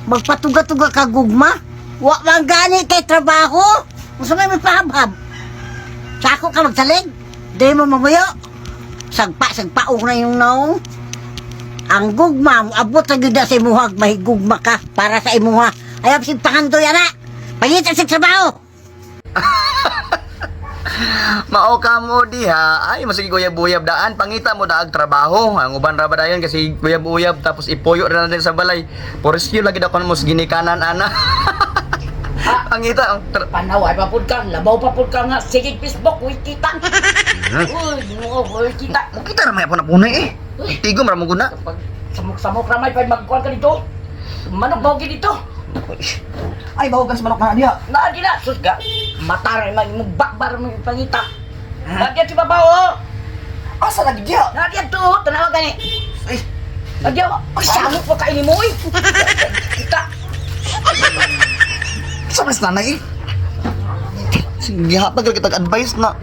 magpatuga-tuga ka gugma. Wa man gani kay trabaho. Gusto may pahabhab. Sako ka magsalig. Di mo mamuyo. Sagpa na yung naong. Ang gugma, abot sa gida sa imuhag, may gugma ka para sa imuha. Ayaw si panganto yan na. Pangitan sa trabaho. Mao ka mo diha, ay masigi guyab-uyab daan, pangita mo daag trabaho. Ang uban ra ba dayon kasi guyab-uyab tapos ipuyo ra na din sa balay. Poresyo lagi daw mo ginikanan ana. Pangita ang Panaway pa pud ka, labaw pa pud ka nga. Sige, Facebook, uy, kita. Uy, uy, kita. mo kita ra may apon eh. Tigo ra mo guna. Pag samok-samok ramay, pa magkuhan ka dito. Manok bawgi dito. Ay bawo kan sa manok na diha. Naadi na, sus ga. Mataray, magbakbar mo yung pangita. Nagyan si babaw, Asa lagi diha? Nagyan to, tanawa gani. Ay, Nagyan, ay, samok pa kainin mo, uy. Kita. sa mas nanay eh. Sige, hapag kita advice na.